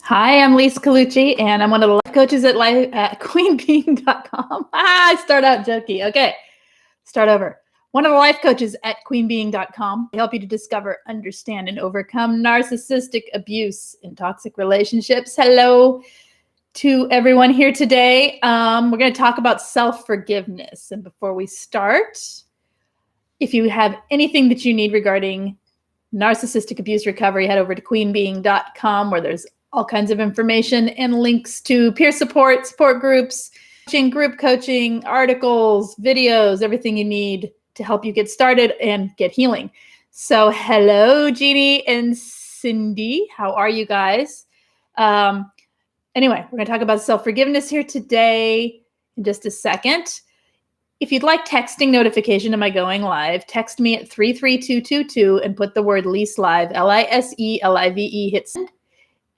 Hi, I'm Lise Colucci, and I'm one of the life coaches at queenbeing.com. I start out jokey. Okay, start over. One of the life coaches at queenbeing.com. I help you to discover, understand, and overcome narcissistic abuse in toxic relationships. Hello to everyone here today. We're going to talk about self-forgiveness. And before we start, if you have anything that you need regarding narcissistic abuse recovery, head over to queenbeing.com, where there's all kinds of information and links to peer support, support groups, group coaching, articles, videos, everything you need to help you get started and get healing. So hello, Jeannie and Cindy. How are you guys? Anyway, we're going to talk about self-forgiveness here today in just a second. If you'd like texting notification, am I going live? Text me at 33222 and put the word Lise Live, Liselive, hit send.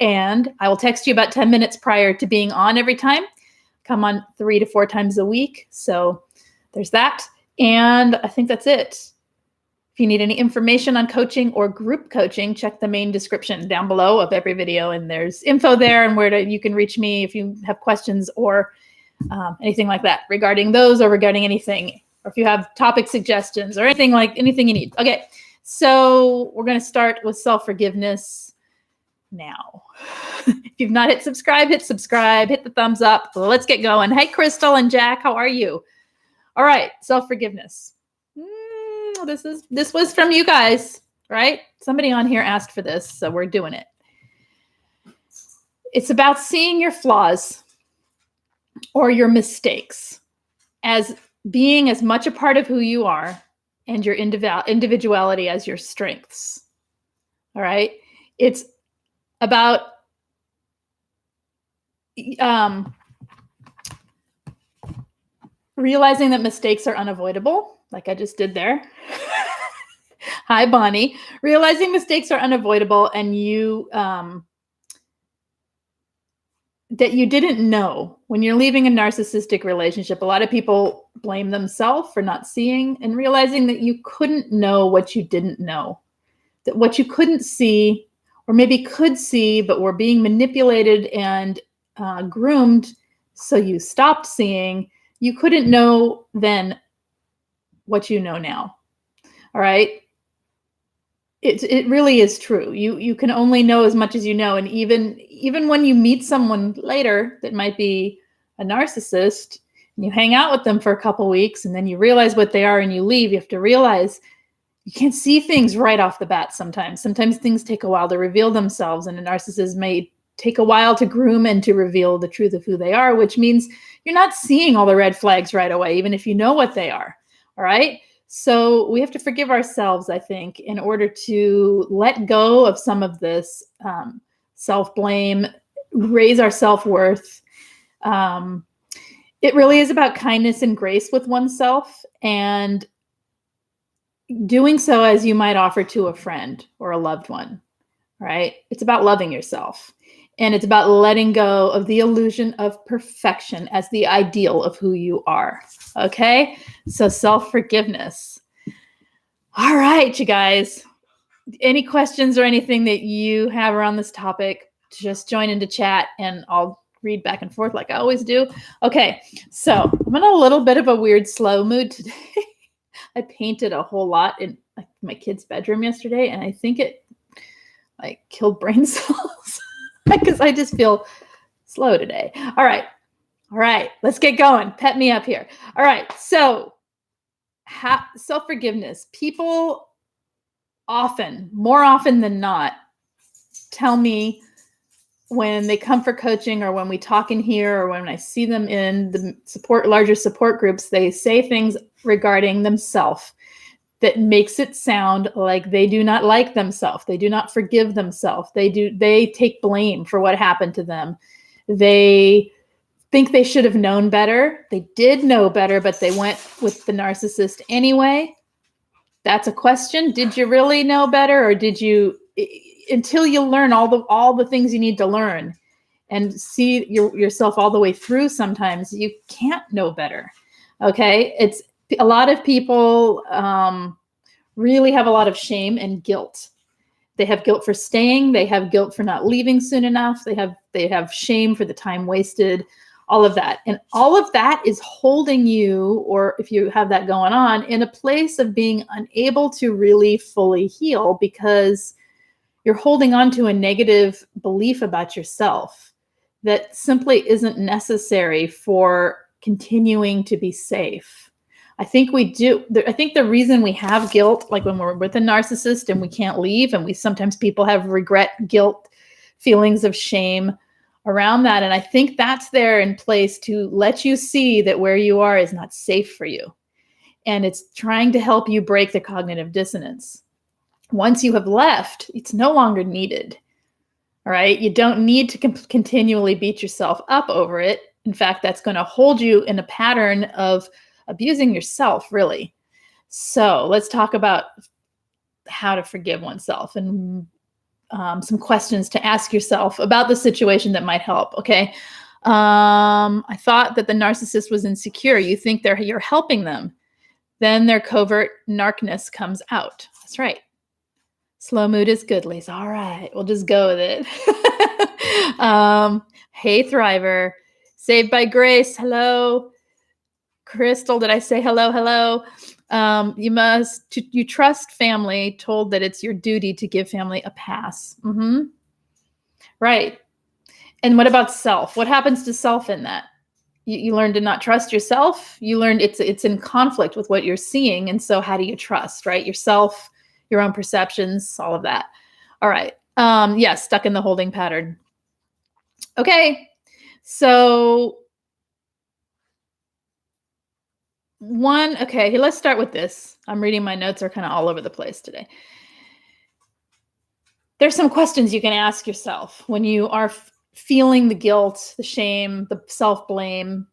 And I will text you about 10 minutes prior to being on every time. Come on 3 to 4 times a week. So there's that. And I think that's it. If you need any information on coaching or group coaching, check the main description down below of every video. And there's info there and you can reach me if you have questions or anything like that regarding those or regarding anything, or if you have topic suggestions or anything you need. Okay, so we're going to start with self-forgiveness now. If you've not hit subscribe, hit the thumbs up. Let's get going. Hey, Crystal and Jack, how are you? All right, self-forgiveness. This was from you guys, right? Somebody on here asked for this, so we're doing it. It's about seeing your flaws or your mistakes as being as much a part of who you are and your individuality as your strengths. All right. It's about realizing that mistakes are unavoidable, like I just did there. Hi, Bonnie. Realizing mistakes are unavoidable and that you didn't know. When you're leaving a narcissistic relationship, a lot of people blame themselves for not seeing and realizing that you couldn't know what you didn't know, that what you couldn't see or maybe could see, but were being manipulated and groomed, so you stopped seeing. You couldn't know then what you know now. All right. It really is true. You can only know as much as you know. And even when you meet someone later that might be a narcissist and you hang out with them for a couple weeks and then you realize what they are and you leave, you have to realize you can't see things right off the bat sometimes. Sometimes things take a while to reveal themselves, and a narcissist may take a while to groom and to reveal the truth of who they are, which means you're not seeing all the red flags right away, even if you know what they are. All right. So we have to forgive ourselves, I think, in order to let go of some of this self-blame, raise our self-worth. It really is about kindness and grace with oneself, and doing so as you might offer to a friend or a loved one, right? It's about loving yourself, and it's about letting go of the illusion of perfection as the ideal of who you are, okay? So self-forgiveness. All right, you guys. Any questions or anything that you have around this topic, just join into chat and I'll read back and forth like I always do. Okay, so I'm in a little bit of a weird slow mood today. I painted a whole lot in my kid's bedroom yesterday, and I think it killed brain cells because I just feel slow today. All right, let's get going. Pet me up here. All right, so self-forgiveness. People more often than not, tell me when they come for coaching or when we talk in here or when I see them in the larger support groups, they say things regarding themselves that makes it sound like they do not like themselves. They do not forgive themselves. They take blame for what happened to them. They think they should have known better. They did know better, but they went with the narcissist anyway. That's a question. Did you really know better, or did you, until you learn all the things you need to learn and see yourself all the way through, sometimes you can't know better. Okay. It's a lot of people really have a lot of shame and guilt They have guilt for staying. They have guilt for not leaving soon enough. They have shame for the time wasted, all of that. And all of that is holding you, or if you have that going on, in a place of being unable to really fully heal because you're holding on to a negative belief about yourself that simply isn't necessary for continuing to be safe. I think the reason we have guilt, like when we're with a narcissist and we can't leave, and sometimes people have regret, guilt, feelings of shame around that. And I think that's there in place to let you see that where you are is not safe for you. And it's trying to help you break the cognitive dissonance. Once you have left, it's no longer needed. All right. You don't need to continually beat yourself up over it. In fact, that's going to hold you in a pattern of abusing yourself, really. So let's talk about how to forgive oneself and some questions to ask yourself about the situation that might help. Okay. I thought that the narcissist was insecure. You think you're helping them. Then their covert narcness comes out. That's right. Slow mood is good, Lise. All right. We'll just go with it. Hey, Thriver. Saved by Grace. Hello. Crystal, did I say hello? Hello. You trust family, told that it's your duty to give family a pass. Mm-hmm. Right. And what about self? What happens to self in that? You learn to not trust yourself. You learn it's in conflict with what you're seeing. And so how do you trust, right? Yourself, your own perceptions, all of that. All right. Yes, stuck in the holding pattern. Okay. So okay, let's start with this. I'm reading my notes are kind of all over the place today. There's some questions you can ask yourself when you are feeling the guilt, the shame, the self-blame.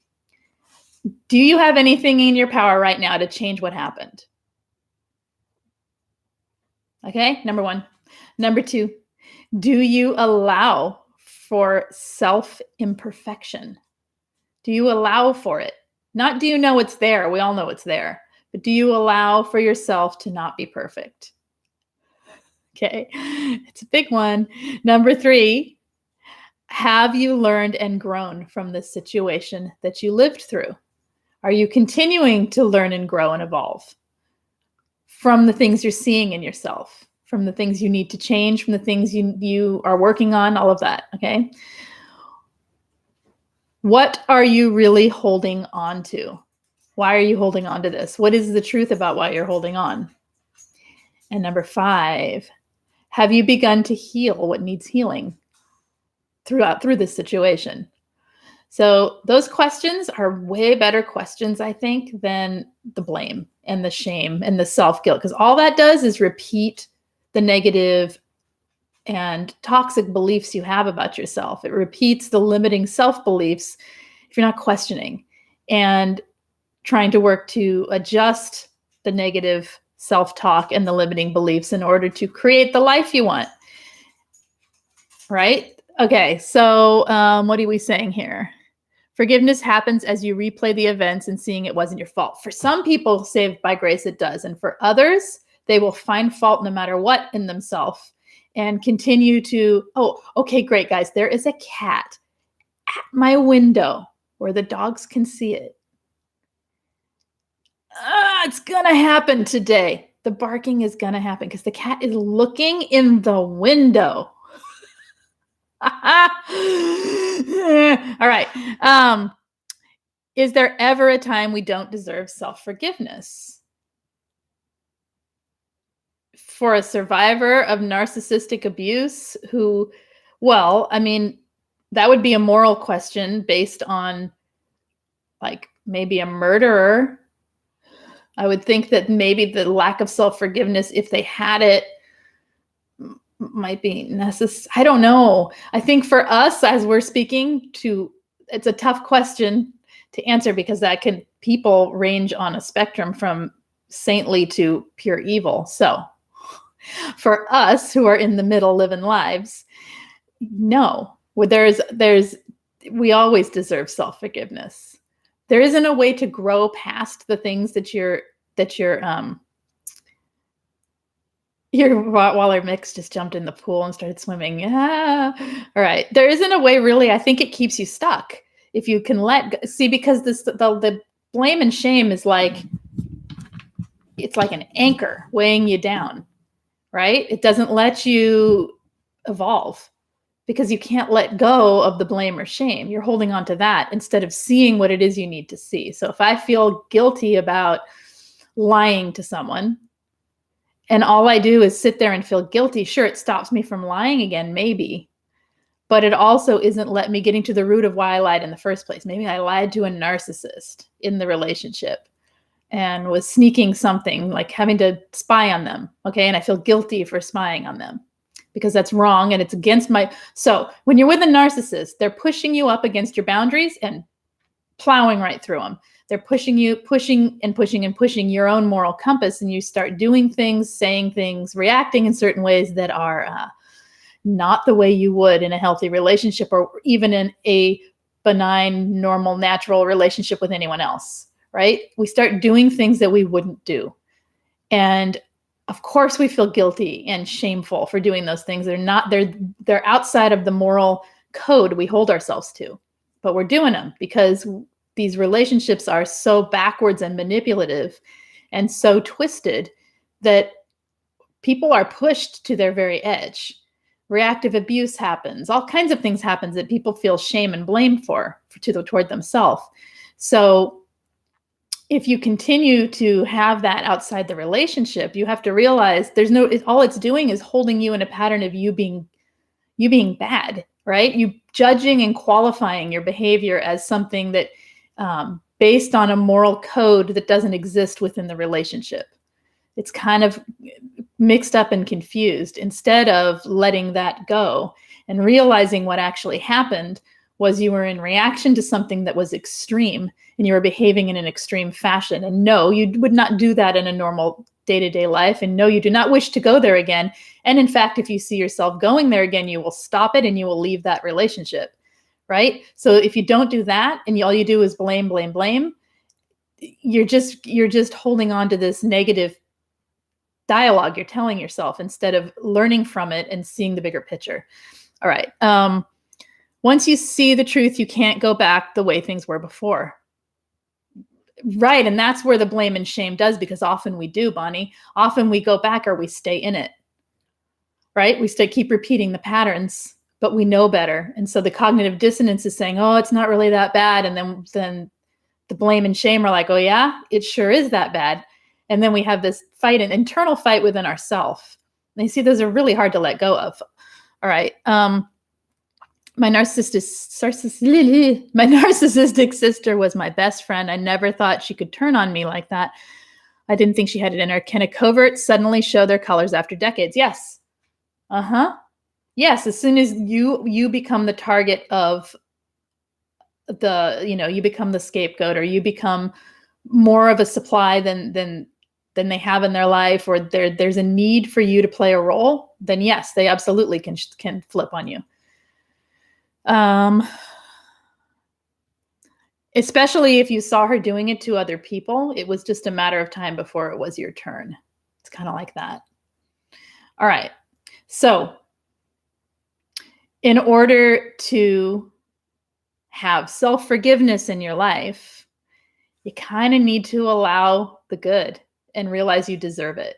Do you have anything in your power right now to change what happened? Okay, number one. Number two, do you allow for self-imperfection? Do you allow for it? Not do you know it's there? We all know it's there. But do you allow for yourself to not be perfect? Okay, it's a big one. Number three, have you learned and grown from this situation that you lived through? Are you continuing to learn and grow and evolve from the things you're seeing in yourself, from the things you need to change, from the things you are working on, all of that, okay? What are you really holding on to? Why are you holding on to this? What is the truth about why you're holding on? And number five, have you begun to heal what needs healing through this situation? So those questions are way better questions, I think, than the blame and the shame and the self-guilt, because all that does is repeat the negative and toxic beliefs you have about yourself. It repeats the limiting self-beliefs if you're not questioning and trying to work to adjust the negative self-talk and the limiting beliefs in order to create the life you want. Right? Okay, so what are we saying here? Forgiveness happens as you replay the events and seeing it wasn't your fault. For some people, saved by grace, it does. And for others, they will find fault no matter what in themselves and continue to, oh, okay, great, guys. There is a cat at my window where the dogs can see it. It's going to happen today. The barking is going to happen because the cat is looking in the window. All right. Is there ever a time we don't deserve self-forgiveness? For a survivor of narcissistic abuse who, well, I mean, that would be a moral question based on like maybe a murderer. I would think that maybe the lack of self-forgiveness, if they had it, might be necessary. I don't know. I think for us, as we're speaking to, it's a tough question to answer because people range on a spectrum from saintly to pure evil. So for us who are in the middle living lives, no, we always deserve self-forgiveness. There isn't a way to grow past the things that you're Your Waller mix just jumped in the pool and started swimming. Yeah. All right. There isn't a way really. I think it keeps you stuck if you can see, because the blame and shame is like, it's like an anchor weighing you down, right? It doesn't let you evolve because you can't let go of the blame or shame. You're holding on to that instead of seeing what it is you need to see. So if I feel guilty about lying to someone, and all I do is sit there and feel guilty, sure, it stops me from lying again, maybe, but it also isn't let me getting to the root of why I lied in the first place. Maybe I lied to a narcissist in the relationship and was sneaking something, like having to spy on them, okay? And I feel guilty for spying on them because that's wrong and it's against my... So when you're with a narcissist, they're pushing you up against your boundaries and plowing right through them. They're pushing your own moral compass, and you start doing things, saying things, reacting in certain ways that are not the way you would in a healthy relationship, or even in a benign, normal, natural relationship with anyone else, right? We start doing things that we wouldn't do. And of course we feel guilty and shameful for doing those things. They're outside of the moral code we hold ourselves to, but we're doing them because these relationships are so backwards and manipulative and so twisted that people are pushed to their very edge. Reactive abuse happens. All kinds of things happen that people feel shame and blame toward themselves. So if you continue to have that outside the relationship, you have to realize all it's doing is holding you in a pattern of you being bad, right? You judging and qualifying your behavior as something that based on a moral code that doesn't exist within the relationship. It's kind of mixed up and confused, instead of letting that go and realizing what actually happened was you were in reaction to something that was extreme and you were behaving in an extreme fashion. And no, you would not do that in a normal day-to-day life. And no, you do not wish to go there again. And in fact, if you see yourself going there again, you will stop it and you will leave that relationship. Right? So if you don't do that and all you do is blame, blame, blame, you're just holding on to this negative dialogue you're telling yourself instead of learning from it and seeing the bigger picture. All right. Once you see the truth, you can't go back the way things were before. Right. And that's where the blame and shame does, because often we do, Bonnie. Often we go back or we stay in it. Right? We keep repeating the patterns, but we know better. And so the cognitive dissonance is saying, oh, it's not really that bad. And then the blame and shame are like, oh yeah, it sure is that bad. And then we have this fight, an internal fight within ourselves. And you see, those are really hard to let go of. All right. My narcissistic sister was my best friend. I never thought she could turn on me like that. I didn't think she had it in her. Can a covert suddenly show their colors after decades? Yes. Uh-huh. Yes, as soon as you become the target of you become the scapegoat, or you become more of a supply than they have in their life, or there's a need for you to play a role, then yes, they absolutely can flip on you. Especially if you saw her doing it to other people, it was just a matter of time before it was your turn. It's kind of like that. All right. So in order to have self-forgiveness in your life, you kind of need to allow the good and realize you deserve it.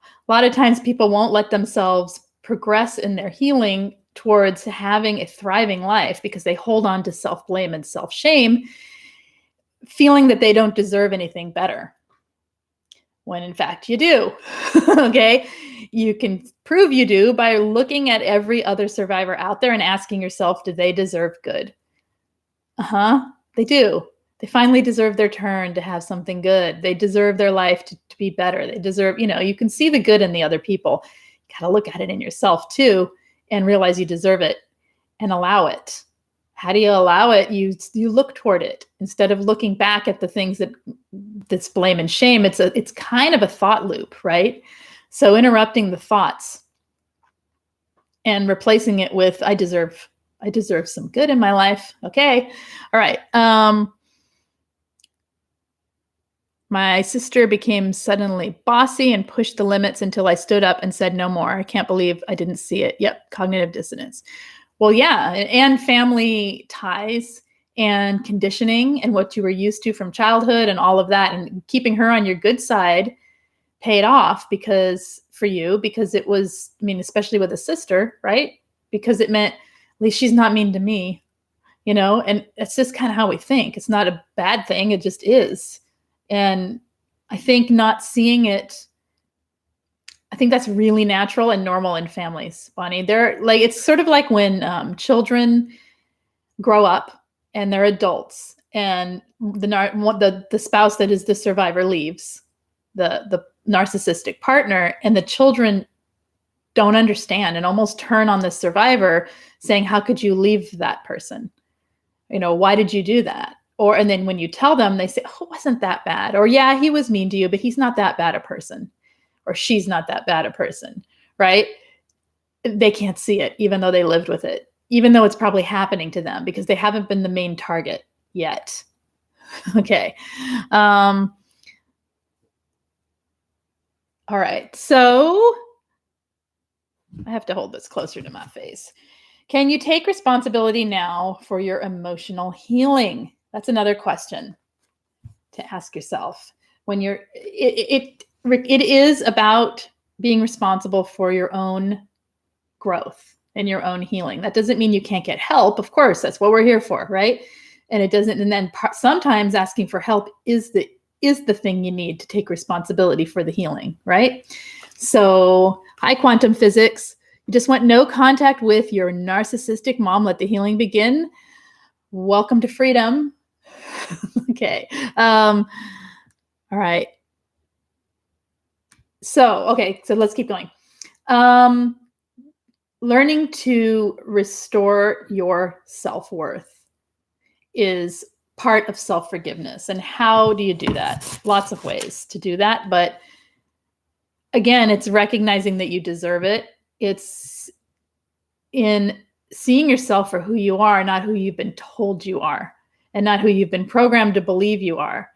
A lot of times people won't let themselves progress in their healing towards having a thriving life because they hold on to self-blame and self-shame, feeling that they don't deserve anything better, when in fact you do. Okay? You can prove you do by looking at every other survivor out there and asking yourself, do they deserve good? They do. They finally deserve their turn to have something good. They deserve their life to be better. They deserve, you can see the good in the other people. You got to look at it in yourself too and realize you deserve it and allow it. How do you allow it? You look toward it instead of looking back at the things that's blame and shame. It's kind of a thought loop, right? So interrupting the thoughts and replacing it with, I deserve some good in my life. Okay. All right. My sister became suddenly bossy and pushed the limits until I stood up and said no more. I can't believe I didn't see it. Yep, cognitive dissonance. Well, yeah, and family ties and conditioning and what you were used to from childhood and all of that, and keeping her on your good side paid off because it was, I mean, especially with a sister, right? Because it meant at least she's not mean to me, and it's just kind of how we think. It's not a bad thing. It just is. And I think not seeing it, I think that's really natural and normal in families, Bonnie. They're like, it's sort of like when children grow up and they're adults and the spouse that is the survivor leaves the narcissistic partner, and the children don't understand and almost turn on the survivor saying, how could you leave that person? Why did you do that? And then when you tell them, they say, oh, it wasn't that bad. Or yeah, he was mean to you, but he's not that bad a person. Or she's not that bad a person, right? They can't see it, even though they lived with it, even though it's probably happening to them because they haven't been the main target yet. Okay. All right. So I have to hold this closer to my face. Can you take responsibility now for your emotional healing? That's another question to ask yourself. When it is about being responsible for your own growth and your own healing. That doesn't mean you can't get help. Of course, that's what we're here for, right? And it doesn't. And then sometimes asking for help is the thing you need to take responsibility for the healing, right? So, hi, quantum physics. You just want no contact with your narcissistic mom. Let the healing begin. Welcome to freedom. Okay. All right. So let's keep going. Learning to restore your self-worth is part of self-forgiveness. And how do you do that? Lots of ways to do that. But again, it's recognizing that you deserve it. It's in seeing yourself for who you are, not who you've been told you are, and not who you've been programmed to believe you are.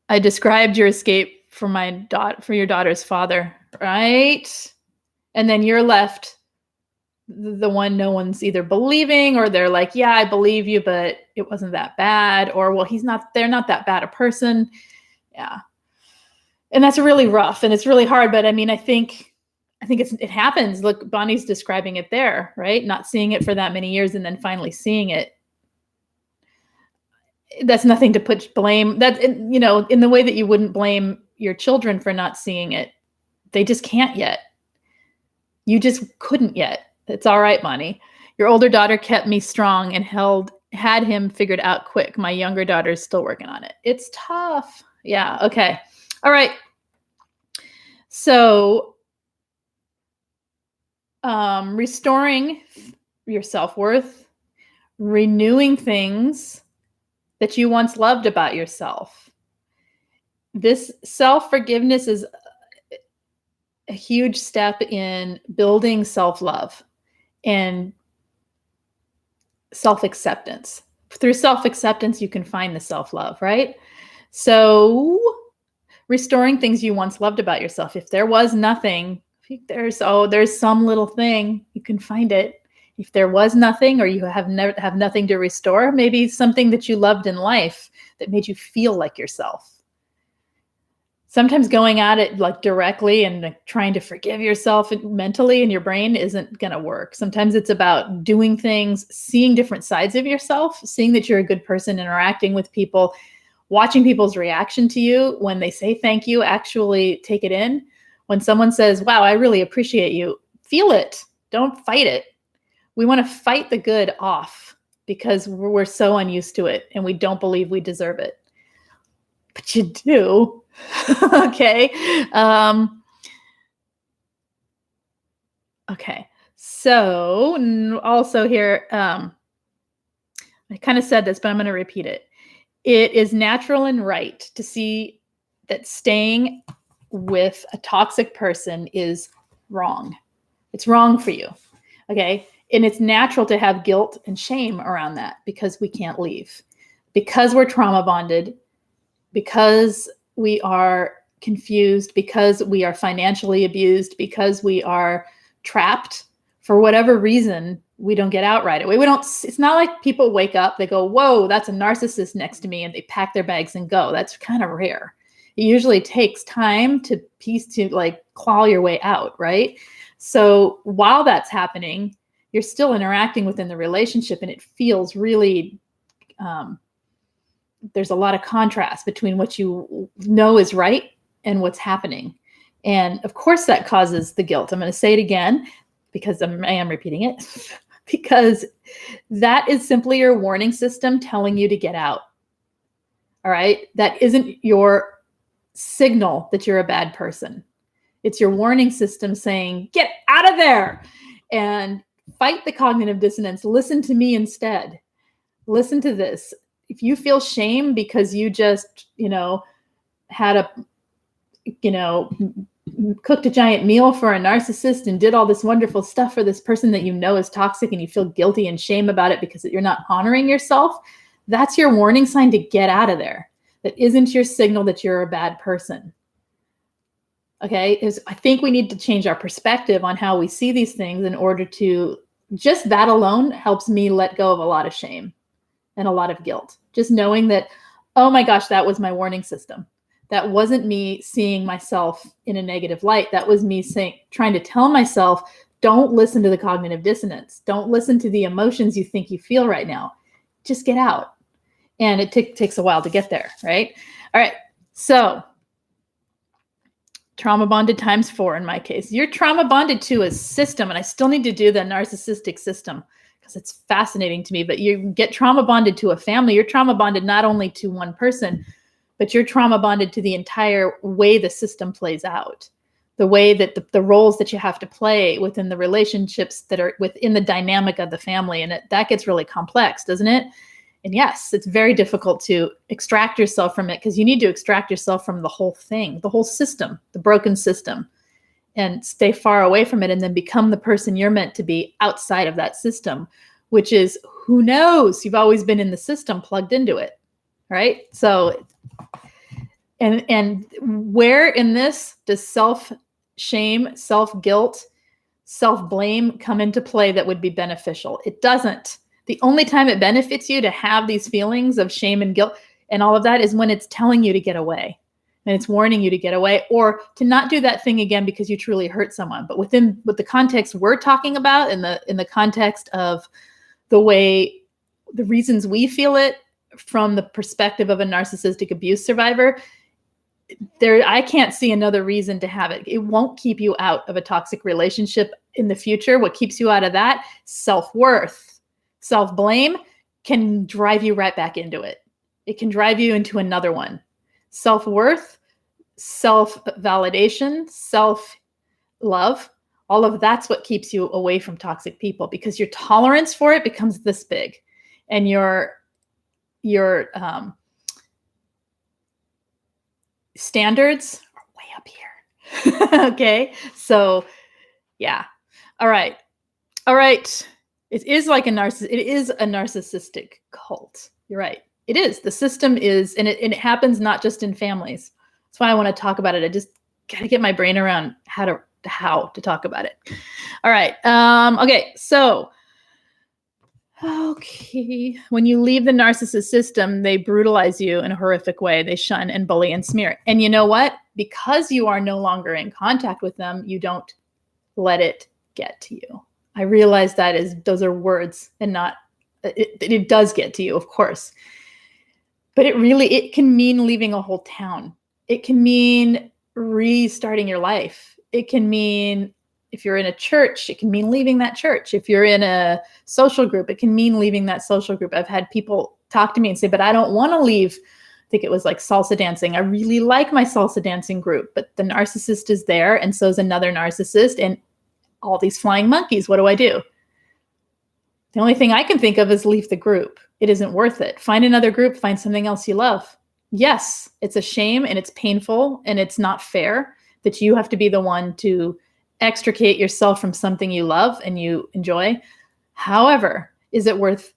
I described your escape for your daughter's father, right? And then you're left the one no one's either believing, or they're like, yeah, I believe you, but it wasn't that bad. Or, well, they're not that bad a person. Yeah. And that's really rough and it's really hard. But I mean, I think it happens. Look, Bonnie's describing it there, right? Not seeing it for that many years and then finally seeing it. That's nothing to put blame. That, in the way that you wouldn't blame your children for not seeing it. They just can't yet. You just couldn't yet. It's all right, Bonnie. Your older daughter kept me strong and had him figured out quick. My younger daughter is still working on it. It's tough. Yeah. Okay. All right. So, restoring your self-worth, renewing things that you once loved about yourself. This self-forgiveness is a huge step in building self-love and self-acceptance. Through self-acceptance, you can find the self-love, right? So restoring things you once loved about yourself. If there was nothing, there's some little thing, you can find it. If there was nothing, or you have nothing to restore, maybe something that you loved in life that made you feel like yourself. Sometimes going at it like directly and trying to forgive yourself mentally in your brain isn't going to work. Sometimes it's about doing things, seeing different sides of yourself, seeing that you're a good person, interacting with people, watching people's reaction to you when they say thank you, actually take it in. When someone says, wow, I really appreciate you, feel it. Don't fight it. We want to fight the good off because we're so unused to it and we don't believe we deserve it. But you do. Okay. Okay. So also here, I kind of said this, but I'm going to repeat it. It is natural and right to see that staying with a toxic person is wrong. It's wrong for you. Okay. And it's natural to have guilt and shame around that because we can't leave. Because we're trauma bonded, because we are confused, because we are financially abused, because we are trapped for whatever reason, we don't get out right away. It's not like people wake up, they go, whoa, that's a narcissist next to me, and they pack their bags and go. That's kind of rare. It usually takes time to like claw your way out, right? So while that's happening, you're still interacting within the relationship, and it feels really, there's a lot of contrast between what you know is right and what's happening. And of course that causes the guilt. I'm going to say it again because I am repeating it because that is simply your warning system telling you to get out. All right. That isn't your signal that you're a bad person. It's your warning system saying, get out of there and fight the cognitive dissonance. Listen to me instead. Listen to this. If you feel shame because you just, had cooked a giant meal for a narcissist and did all this wonderful stuff for this person that you know is toxic, and you feel guilty and shame about it because you're not honoring yourself, that's your warning sign to get out of there. That isn't your signal that you're a bad person. Okay? I think we need to change our perspective on how we see these things in order to, just that alone helps me let go of a lot of shame and a lot of guilt. Just knowing that, oh my gosh, that was my warning system. That wasn't me seeing myself in a negative light. That was me trying to tell myself, don't listen to the cognitive dissonance. Don't listen to the emotions you think you feel right now. Just get out. And it takes a while to get there, right? All right. So trauma bonded times 4 in my case. You're trauma bonded to a system, and I still need to do the narcissistic system because it's fascinating to me. But you get trauma bonded to a family. You're trauma bonded not only to one person, but you're trauma bonded to the entire way the system plays out, the way that the roles that you have to play within the relationships that are within the dynamic of the family. And that gets really complex, doesn't it? And yes, it's very difficult to extract yourself from it because you need to extract yourself from the whole thing, the whole system, the broken system, and stay far away from it and then become the person you're meant to be outside of that system, which is, who knows? You've always been in the system, plugged into it, right? So, and where in this does self-shame, self-guilt, self-blame come into play that would be beneficial? It doesn't. The only time it benefits you to have these feelings of shame and guilt and all of that is when it's telling you to get away and it's warning you to get away or to not do that thing again because you truly hurt someone. But with the context we're talking about, in the context of the reasons we feel it from the perspective of a narcissistic abuse survivor, I can't see another reason to have it. It won't keep you out of a toxic relationship in the future. What keeps you out of that? Self-worth. Self-blame can drive you right back into it. It can drive you into another one. Self-worth, self-validation, self-love, all of that's what keeps you away from toxic people because your tolerance for it becomes this big and your standards are way up here. Okay. So yeah. All right. It is like it is a narcissistic cult. You're right. It is. The system is, and it happens not just in families. That's why I want to talk about it. I just got to get my brain around how to talk about it. All right. Okay. So, when you leave the narcissist system, they brutalize you in a horrific way. They shun and bully and smear. And you know what? Because you are no longer in contact with them, you don't let it get to you. I realize those are words and not, it does get to you, of course. But it can mean leaving a whole town. It can mean restarting your life. It can mean, if you're in a church, it can mean leaving that church. If you're in a social group, it can mean leaving that social group. I've had people talk to me and say, but I don't want to leave. I think it was like salsa dancing. I really like my salsa dancing group, but the narcissist is there and so is another narcissist and all these flying monkeys. What do I do? The only thing I can think of is leave the group. It isn't worth it. Find another group, find something else you love. Yes, it's a shame and it's painful and it's not fair that you have to be the one to extricate yourself from something you love and you enjoy. However, is it worth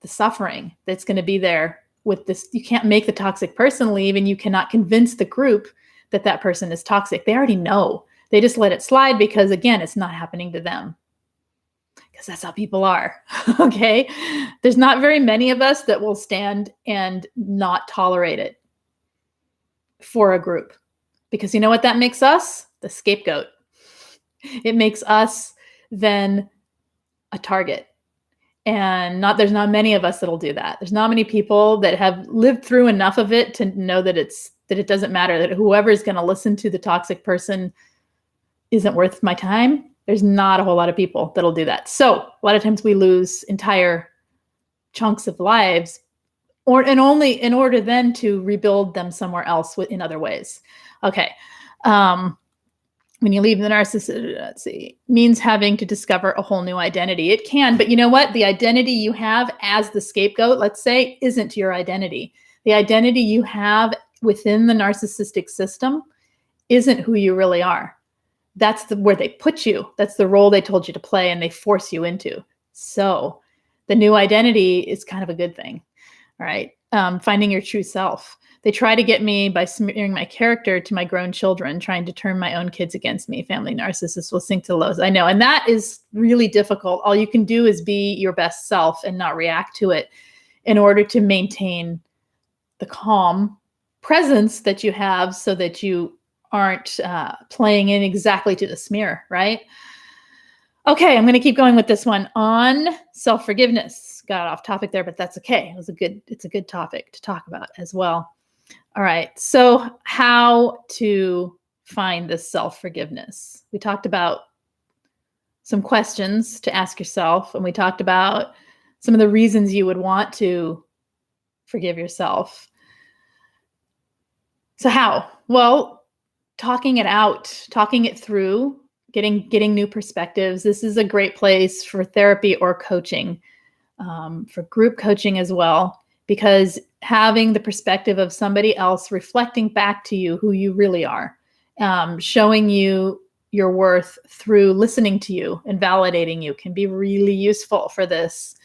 the suffering that's going to be there with this. You can't make the toxic person leave, and you cannot convince the group that that person is toxic. They already know. They just let it slide because, again, it's not happening to them. Because that's how people are. Okay. There's not very many of us that will stand and not tolerate it for a group. Because you know what that makes us? The scapegoat. It makes us then a target. And there's not many of us that'll do that. There's not many people that have lived through enough of it to know that it doesn't matter, that whoever is going to listen to the toxic person isn't worth my time. There's not a whole lot of people that'll do that. So a lot of times we lose entire chunks of lives, and only in order then to rebuild them somewhere else in other ways. Okay. When you leave the narcissist, means having to discover a whole new identity. It can, but you know what? The identity you have as the scapegoat, let's say, isn't your identity. The identity you have within the narcissistic system isn't who you really are. That's where they put you. That's the role they told you to play and they force you into. So the new identity is kind of a good thing. All right. Finding your true self. They try to get me by smearing my character to my grown children, trying to turn my own kids against me. Family narcissists will sink to lows. I know. And that is really difficult. All you can do is be your best self and not react to it in order to maintain the calm presence that you have so that you aren't playing in exactly to the smear, right? Okay, I'm going to keep going with this one on self-forgiveness. Got off topic there, but that's okay. It's a good topic to talk about as well. All right, so how to find this self-forgiveness? We talked about some questions to ask yourself, and we talked about some of the reasons you would want to forgive yourself. So how? Well, talking it out, talking it through, getting new perspectives. This is a great place for therapy or coaching, for group coaching as well, because having the perspective of somebody else reflecting back to you who you really are, showing you your worth through listening to you and validating you can be really useful for this.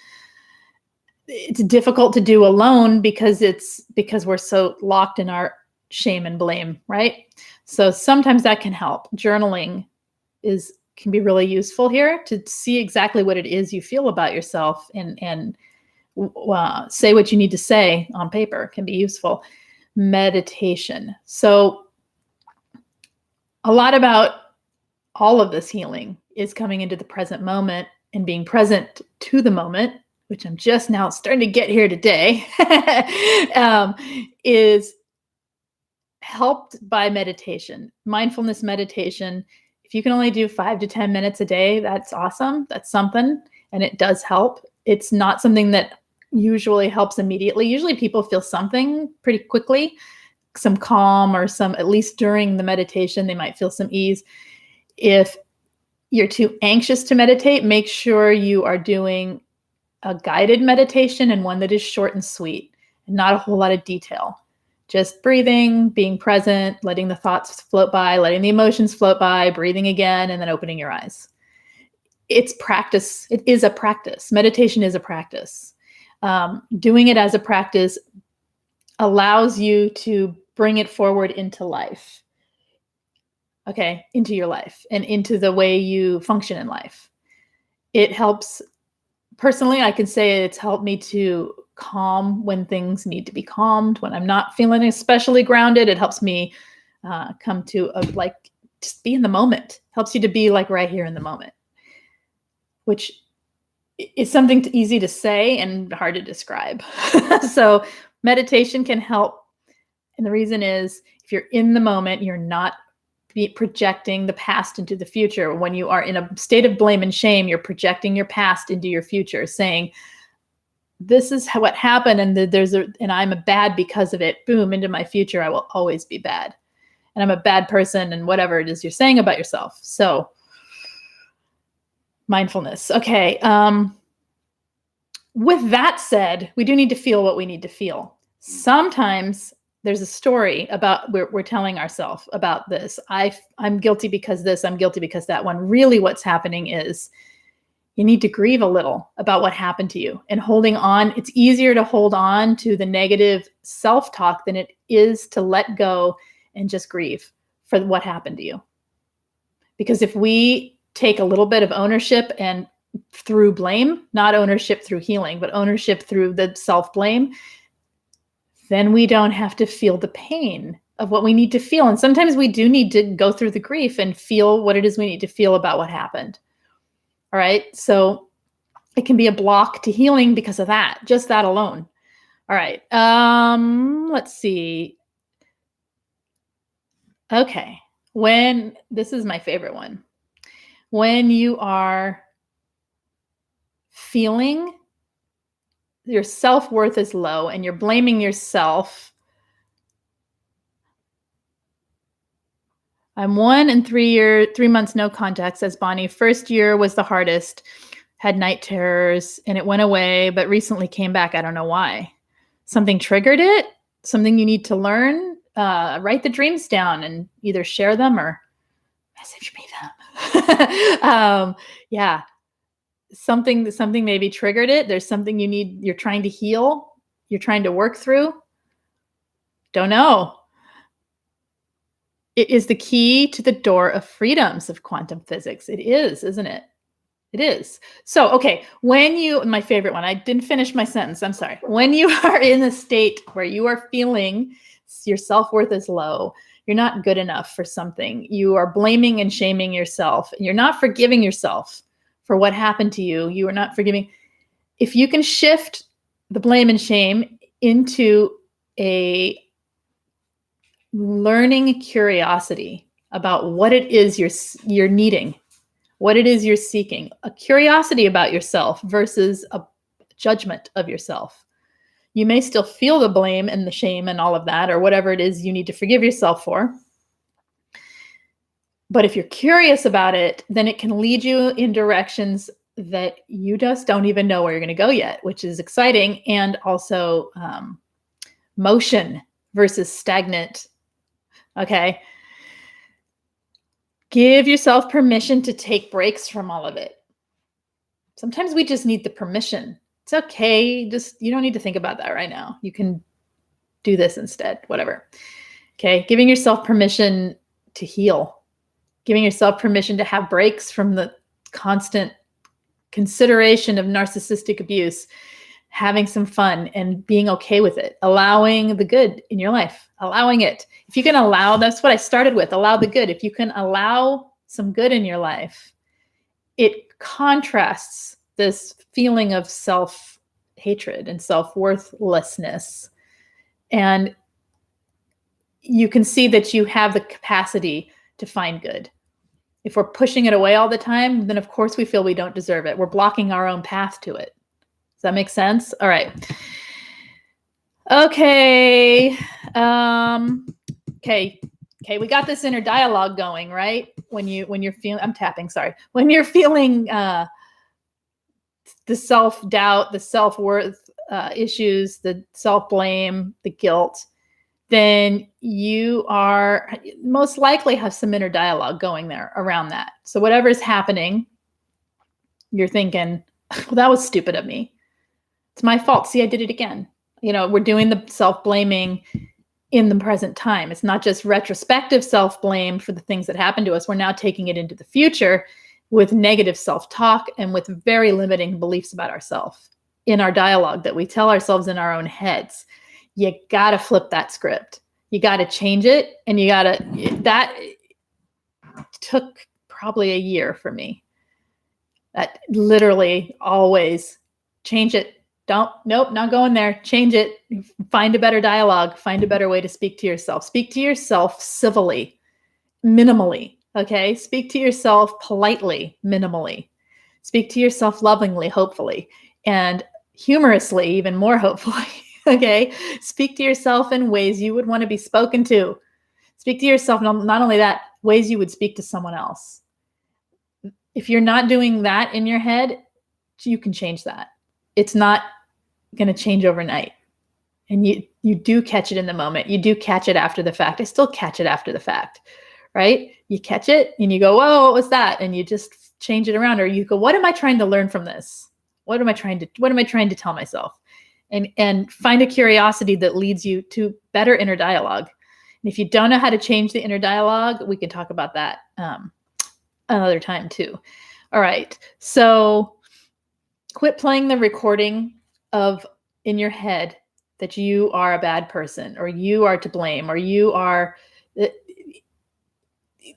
It's difficult to do alone because we're so locked in our shame and blame, right? So sometimes that can help. Journaling can be really useful here to see exactly what it is you feel about yourself and say what you need to say on paper can be useful. Meditation. So a lot about all of this healing is coming into the present moment and being present to the moment, which I'm just now starting to get here today, is helped by meditation, mindfulness meditation. If you can only do 5 to 10 minutes a day, that's awesome. That's something. And it does help. It's not something that usually helps immediately. Usually people feel something pretty quickly, some calm or at least during the meditation, they might feel some ease. If you're too anxious to meditate, make sure you are doing a guided meditation and one that is short and sweet and not a whole lot of detail. Just breathing, being present, letting the thoughts float by, letting the emotions float by, breathing again, and then opening your eyes. It's practice. It is a practice. Meditation is a practice. Doing it as a practice allows you to bring it forward into life. Okay, into your life and into the way you function in life. It helps. Personally, I can say it's helped me to calm when things need to be calmed. When I'm not feeling especially grounded, it helps me come to just be in the moment. Helps you to be like right here in the moment, which is something easy to say and hard to describe. So meditation can help. And the reason is if you're in the moment, you're not projecting the past into the future. When you are in a state of blame and shame, you're projecting your past into your future, saying, this is what happened, and I'm a bad because of it. Boom, into my future, I will always be bad. And I'm a bad person, and whatever it is you're saying about yourself. So mindfulness. Okay. With that said, we do need to feel what we need to feel. Sometimes there's a story about we're telling ourselves about this. I'm guilty because this, I'm guilty because that one. Really what's happening is You need to grieve a little about what happened to you, and holding on. It's easier to hold on to the negative self-talk than it is to let go and just grieve for what happened to you. Because if we take a little bit of ownership and through blame, not ownership through healing, but ownership through the self-blame, then we don't have to feel the pain of what we need to feel. And sometimes we do need to go through the grief and feel what it is we need to feel about what happened. All right. So it can be a block to healing because of that, just that alone. All right. Let's see. Okay. This is my favorite one. When you are feeling your self-worth is low and you're blaming yourself. I'm 1 and 3 months no contact, says Bonnie. First year was the hardest. Had night terrors and it went away, but recently came back. I don't know why. Something triggered it. Something you need to learn. Write the dreams down and either share them or message me them. Yeah. Something maybe triggered it. There's something you're trying to heal. You're trying to work through. Don't know. It is the key to the door of freedoms of quantum physics. It is, isn't it? It is. So, okay, my favorite one, I didn't finish my sentence. I'm sorry. When you are in a state where you are feeling your self-worth is low, you're not good enough for something, you are blaming and shaming yourself, and you're not forgiving yourself for what happened to you. You are not forgiving. If you can shift the blame and shame into a learning curiosity about what it is you're needing, what it is you're seeking, a curiosity about yourself versus a judgment of yourself. You may still feel the blame and the shame and all of that, or whatever it is you need to forgive yourself for. But if you're curious about it, then it can lead you in directions that you just don't even know where you're going to go yet, which is exciting. And also motion versus stagnant. Okay. Give yourself permission to take breaks from all of it. Sometimes we just need the permission. It's okay. You don't need to think about that right now. You can do this instead, whatever. Okay. Giving yourself permission to heal. Giving yourself permission to have breaks from the constant consideration of narcissistic abuse. Having some fun and being okay with it. Allowing the good in your life. Allowing it. If you can allow, that's what I started with, allow the good. If you can allow some good in your life, it contrasts this feeling of self-hatred and self-worthlessness. And you can see that you have the capacity to find good. If we're pushing it away all the time, then of course we feel we don't deserve it. We're blocking our own path to it. Does that make sense? All right. Okay. Okay. We got this inner dialogue going, right? When you're feeling, I'm tapping, sorry. When you're feeling the self-doubt, the self-worth issues, the self-blame, the guilt, then you are most likely have some inner dialogue going there around that. So whatever's happening, you're thinking, well, that was stupid of me. It's my fault. See, I did it again. We're doing the self-blaming in the present time. It's not just retrospective self-blame for the things that happened to us. We're now taking it into the future with negative self-talk and with very limiting beliefs about ourselves in our dialogue that we tell ourselves in our own heads. You got to flip that script. You got to change it. And that took probably a year for me. That literally always change it. Nope, not going there. Change it. Find a better dialogue. Find a better way to speak to yourself. Speak to yourself civilly, minimally. Okay. Speak to yourself politely, minimally. Speak to yourself lovingly, hopefully, and humorously, even more hopefully. Okay. Speak to yourself in ways you would want to be spoken to. Speak to yourself. Not only that, ways you would speak to someone else. If you're not doing that in your head, you can change that. It's not going to change overnight. And you do catch it in the moment. You do catch it after the fact. I still catch it after the fact, right? You catch it and you go, whoa, what was that? And you just change it around. Or you go, what am I trying to learn from this? What am I trying to tell myself? And find a curiosity that leads you to better inner dialogue. And if you don't know how to change the inner dialogue, we can talk about that another time too. All right. So quit playing the recording of in your head that you are a bad person, or you are to blame, or you are.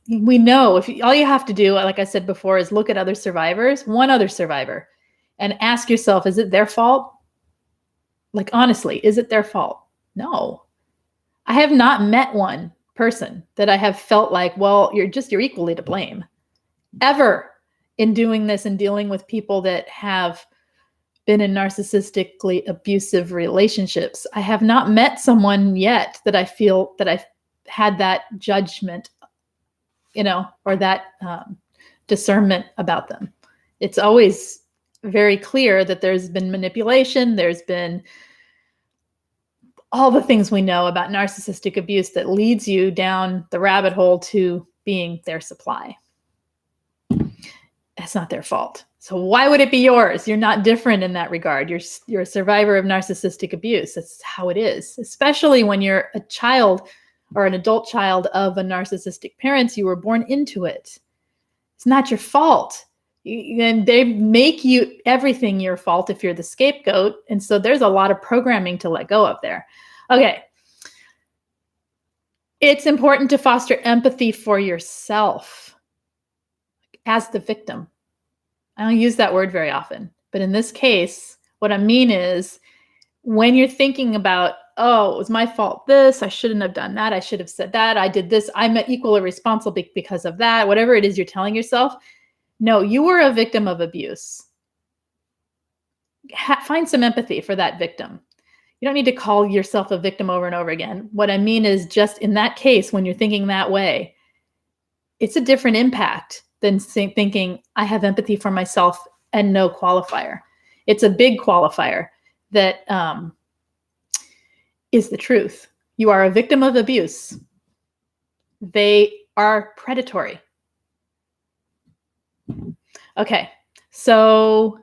We know all you have to do, like I said before, is look at other survivors, one other survivor, and ask yourself, is it their fault? Like, honestly, is it their fault? No. I have not met one person that I have felt like, well, you're equally to blame. Ever in doing this and dealing with people that have been in narcissistically abusive relationships, I have not met someone yet that I feel that I've had that judgment, or that discernment about them. It's always very clear that there's been manipulation. There's been all the things we know about narcissistic abuse that leads you down the rabbit hole to being their supply. That's not their fault. So why would it be yours? You're not different in that regard. You're a survivor of narcissistic abuse. That's how it is, especially when you're a child or an adult child of a narcissistic parents. You were born into it. It's not your fault. And they make you everything your fault if you're the scapegoat. And so there's a lot of programming to let go of there. Okay. It's important to foster empathy for yourself as the victim. I don't use that word very often, but in this case, what I mean is when you're thinking about, oh, it was my fault this, I shouldn't have done that, I should have said that, I did this, I'm equally responsible because of that, whatever it is you're telling yourself. No, you were a victim of abuse. Find some empathy for that victim. You don't need to call yourself a victim over and over again. What I mean is just in that case, when you're thinking that way, it's a different impact than thinking I have empathy for myself and no qualifier. It's a big qualifier that is the truth. You are a victim of abuse. They are predatory. Okay, so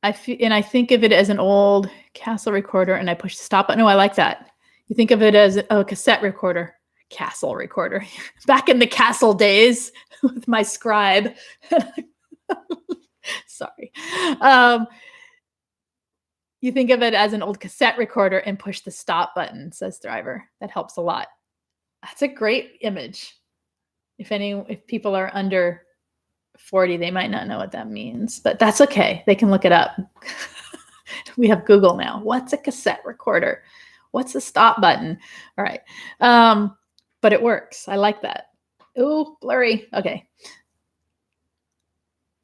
I think of it as an old castle recorder, and I push the stop button. No, I like that. You think of it as a cassette recorder, castle recorder. Back in the castle days with my scribe. Sorry. You think of it as an old cassette recorder and push the stop button, says Driver. That helps a lot. That's a great image. If people are under 40, they might not know what that means, but that's okay. They can look it up. We have Google now. What's a cassette recorder? What's the stop button? All right. But it works. I like that. Ooh, blurry. Okay.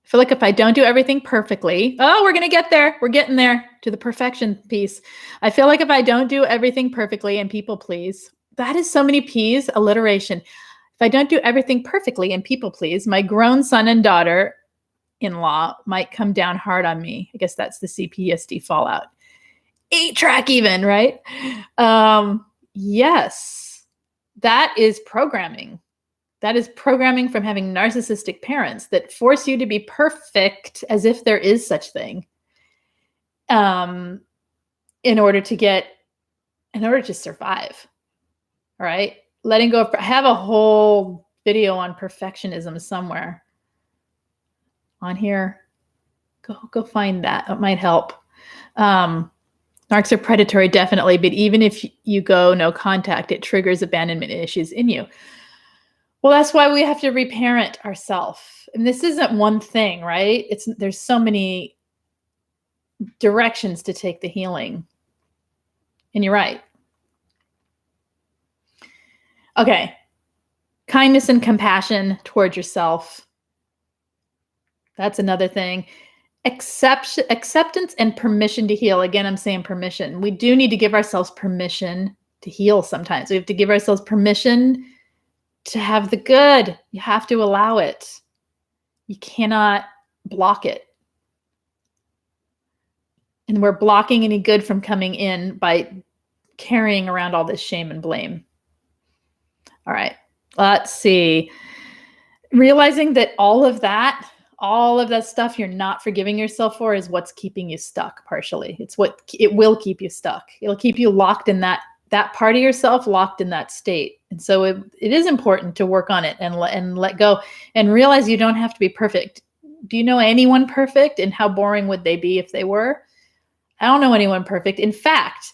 I feel like if I don't do everything perfectly, we're going to get there. We're getting there to the perfection piece. I feel like if I don't do everything perfectly and people please, that is so many P's, alliteration. If I don't do everything perfectly and people please, my grown son and daughter-in-law might come down hard on me. I guess that's the CPSD fallout. 8-track even, right? Yes, that is programming. That is programming from having narcissistic parents that force you to be perfect as if there is such thing in order to survive. All right. Letting go of, I have a whole video on perfectionism somewhere on here. Go find that. It might help. Narcs are predatory, definitely, but even if you go no contact, it triggers abandonment issues in you. Well, that's why we have to reparent ourselves. And this isn't one thing, right? There's so many directions to take the healing. And you're right. Okay. Kindness and compassion towards yourself. That's another thing. Acceptance and permission to heal. Again, I'm saying permission. We do need to give ourselves permission to heal sometimes. We have to give ourselves permission to have the good. You have to allow it. You cannot block it. And we're blocking any good from coming in by carrying around all this shame and blame. All right, let's see. realizing that all of that stuff you're not forgiving yourself for is what's keeping you stuck partially. It will keep you stuck. It'll keep you locked in that part of yourself, locked in that state. And so it is important to work on it and let go and realize you don't have to be perfect. Do you know anyone perfect? And how boring would they be if they were? I don't know anyone perfect. In fact,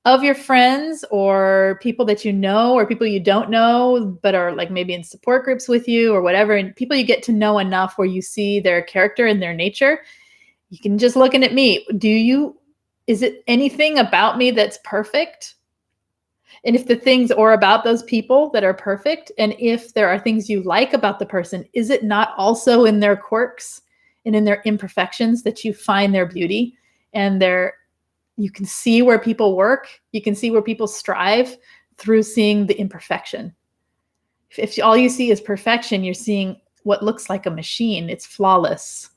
of your friends or people that you know or people you don't know but are like maybe in support groups with you or whatever, and people you get to know enough where you see their character and their nature, you can just looking at me. Is it anything about me that's perfect? And if the things or about those people that are perfect, and if there are things you like about the person, is it not also in their quirks and in their imperfections that you find their beauty and you can see where people work. You can see where people strive through seeing the imperfection. If all you see is perfection, you're seeing what looks like a machine. It's flawless.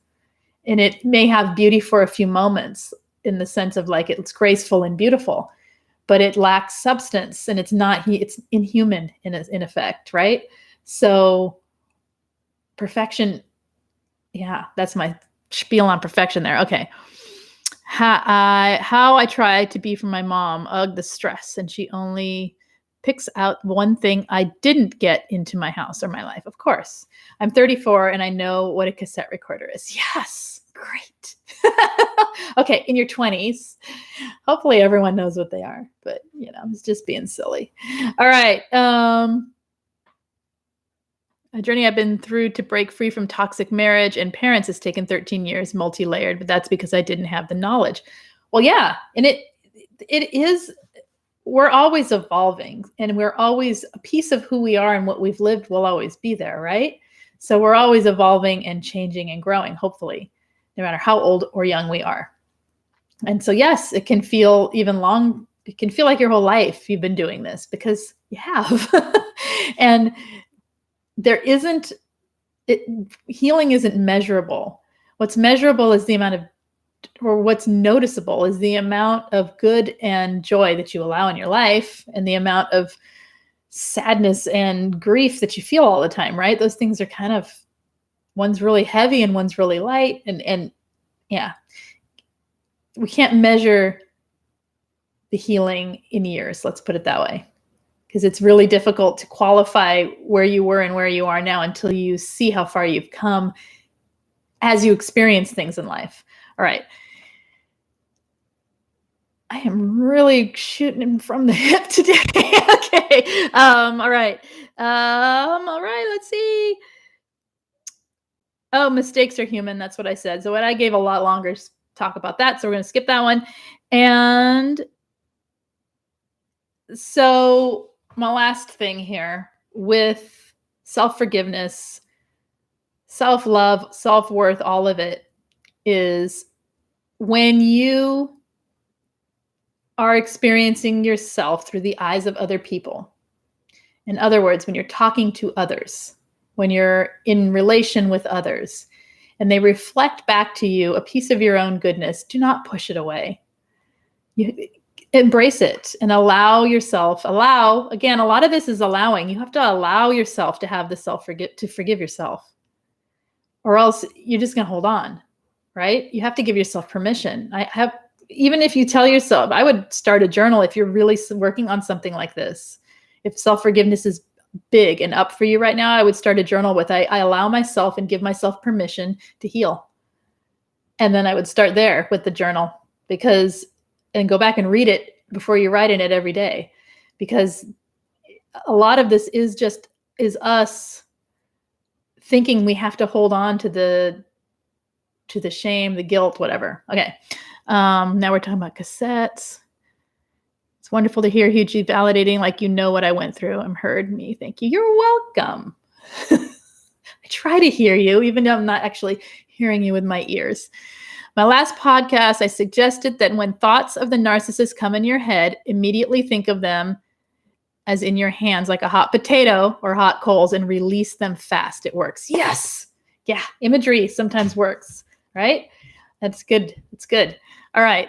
And it may have beauty for a few moments in the sense of like it's graceful and beautiful, but it lacks substance and it's inhuman in effect, right? So perfection, yeah, that's my spiel on perfection there. Okay. How I try to be for my mom. Ugh, the stress. And she only picks out one thing I didn't get into my house or my life. Of course. I'm 34 and I know what a cassette recorder is. Yes. Great. Okay. In your 20s. Hopefully everyone knows what they are. But, it's just being silly. All right. A journey I've been through to break free from toxic marriage and parents has taken 13 years, multi-layered, but that's because I didn't have the knowledge. Well, yeah. And it is, we're always evolving and we're always a piece of who we are and what we've lived will always be there, right? So we're always evolving and changing and growing, hopefully, no matter how old or young we are. And so, yes, it can feel it can feel like your whole life you've been doing this because you have. And healing isn't measurable. What's measurable is what's noticeable is the amount of good and joy that you allow in your life and the amount of sadness and grief that you feel all the time, right? Those things are kind of, one's really heavy and one's really light. And yeah, we can't measure the healing in years, let's put it that way. Because it's really difficult to qualify where you were and where you are now until you see how far you've come as you experience things in life. All right. I am really shooting from the hip today. Okay. All right. All right. Let's see. Oh, mistakes are human. That's what I said. So I gave a lot longer talk about that. So we're going to skip that one. And so my last thing here with self-forgiveness, self-love, self-worth, all of it is when you are experiencing yourself through the eyes of other people. In other words, when you're talking to others, when you're in relation with others, and they reflect back to you a piece of your own goodness, do not push it away. You embrace it and allow, again, a lot of this is allowing. You have to allow yourself to have the to forgive yourself, or else you're just going to hold on, right? You have to give yourself permission. Even if you tell yourself, I would start a journal if you're really working on something like this. If self-forgiveness is big and up for you right now, I would start a journal with, I allow myself and give myself permission to heal. And then I would start there with the journal and go back and read it before you write in it every day. Because a lot of this is us thinking we have to hold on to the shame, the guilt, whatever. Okay. Now we're talking about cassettes. It's wonderful to hear hugely validating, like you know what I went through. I'm heard. Me. Thank you. You're welcome. I try to hear you, even though I'm not actually hearing you with my ears. My last podcast, I suggested that when thoughts of the narcissist come in your head, immediately think of them as in your hands, like a hot potato or hot coals, and release them fast. It works. Yes. Yeah. Imagery sometimes works, right? That's good. It's good. All right.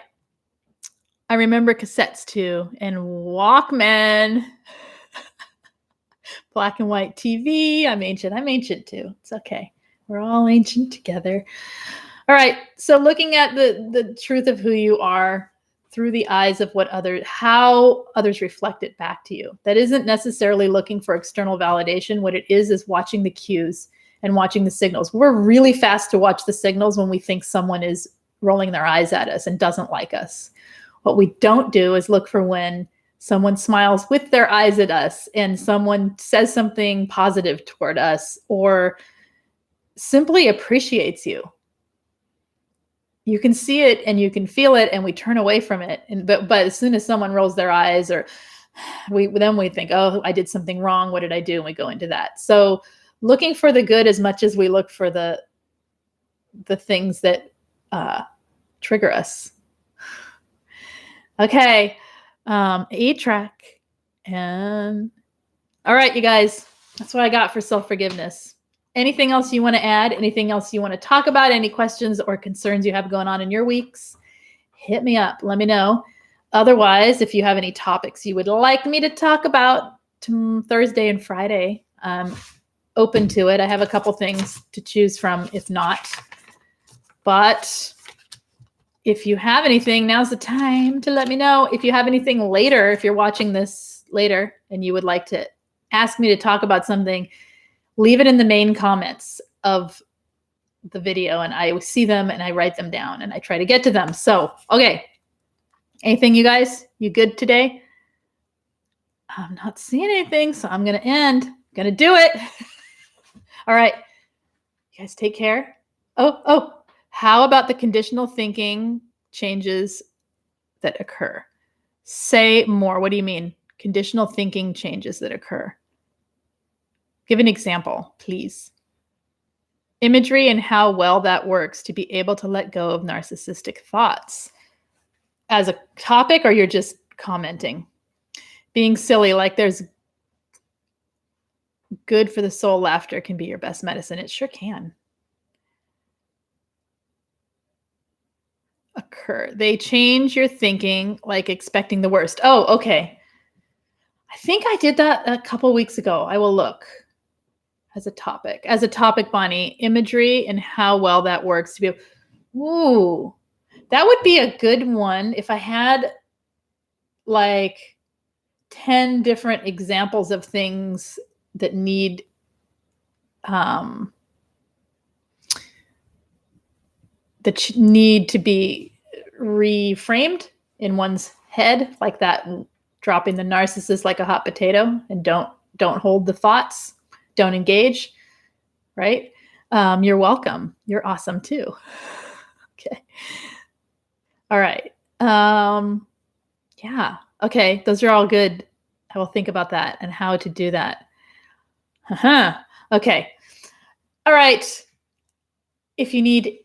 I remember cassettes too, and Walkman. Black and white TV. I'm ancient. I'm ancient too. It's okay. We're all ancient together. All right. So looking at the truth of who you are through the eyes of how others reflect it back to you. That isn't necessarily looking for external validation. What it is watching the cues and watching the signals. We're really fast to watch the signals when we think someone is rolling their eyes at us and doesn't like us. What we don't do is look for when someone smiles with their eyes at us and someone says something positive toward us or simply appreciates you. You can see it and you can feel it, and we turn away from it. But as soon as someone rolls their eyes, or we think, oh, I did something wrong. What did I do? And we go into that. So looking for the good as much as we look for the things that trigger us. Okay, 8-track. And all right, you guys, that's what I got for self-forgiveness. Anything else you want to add? Anything else you want to talk about? Any questions or concerns you have going on in your weeks? Hit me up. Let me know. Otherwise, if you have any topics you would like me to talk about Thursday and Friday, I'm open to it. I have a couple things to choose from if not. But if you have anything, now's the time to let me know. If you have anything later, if you're watching this later and you would like to ask me to talk about something, leave it in the main comments of the video, and I see them and I write them down and I try to get to them. So, okay. Anything, you guys? You good today? I'm not seeing anything, so I'm going to end. I'm going to do it. All right. You guys take care. Oh, how about the conditional thinking changes that occur? Say more. What do you mean? Conditional thinking changes that occur. Give an example, please. Imagery and how well that works to be able to let go of narcissistic thoughts. As a topic, or you're just commenting? Being silly, like there's good for the soul, laughter can be your best medicine. It sure can. Occur. They change your thinking, like expecting the worst. Oh, okay. I think I did that a couple weeks ago. I will look. As a topic, Bonnie, imagery and how well that works to be. Ooh, that would be a good one if I had like 10 different examples of things that need need to be reframed in one's head, like that, dropping the narcissist like a hot potato, and don't hold the thoughts. Don't engage, right? You're welcome. You're awesome too. Okay. All right. Yeah. Okay. Those are all good. I will think about that and how to do that. Okay. All right. If you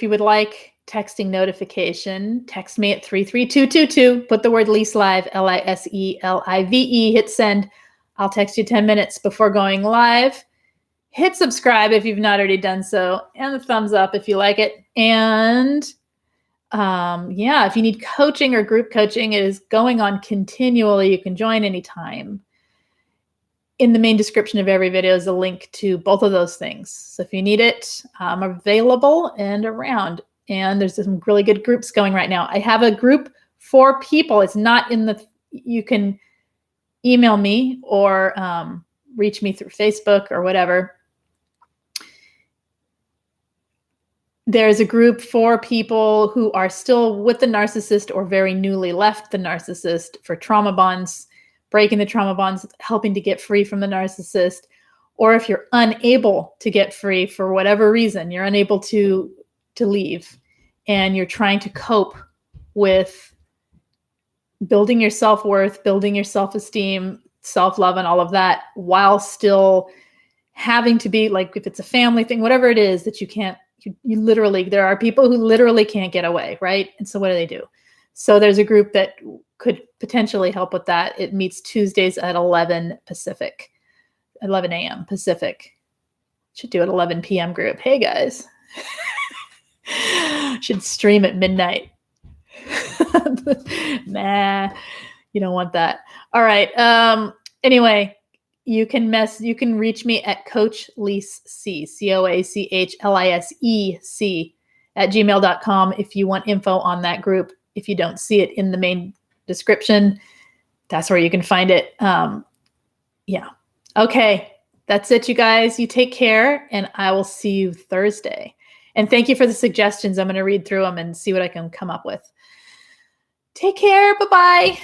would like texting notification, text me at 33222. Put the word Lise Live, LISELIVE, hit send. I'll text you 10 minutes before going live. Hit subscribe if you've not already done so, and the thumbs up if you like it. And yeah, if you need coaching or group coaching, it is going on continually. You can join anytime. In the main description of every video is a link to both of those things. So if you need it, I'm available and around. And there's some really good groups going right now. I have a group for people. It's not in the, you can email me or reach me through Facebook or whatever. There's a group for people who are still with the narcissist or very newly left the narcissist, for trauma bonds, breaking the trauma bonds, helping to get free from the narcissist. Or if you're unable to get free for whatever reason, you're unable to leave, and you're trying to cope with building your self-worth, building your self-esteem, self-love, and all of that, while still having to be, like, if it's a family thing, whatever it is that you can't, you literally, there are people who literally can't get away, right? And so what do? So there's a group that could potentially help with that. It meets Tuesdays at 11 Pacific, 11 a.m. Pacific. Should do an 11 p.m. group. Hey, guys. Should stream at midnight. Nah, you don't want that. All right. Anyway, you can reach me at Coach Lise C, CoachLisec @gmail.com if you want info on that group. If you don't see it in the main description, that's where you can find it. Yeah. Okay. That's it, you guys. You take care, and I will see you Thursday. And thank you for the suggestions. I'm going to read through them and see what I can come up with. Take care. Bye-bye.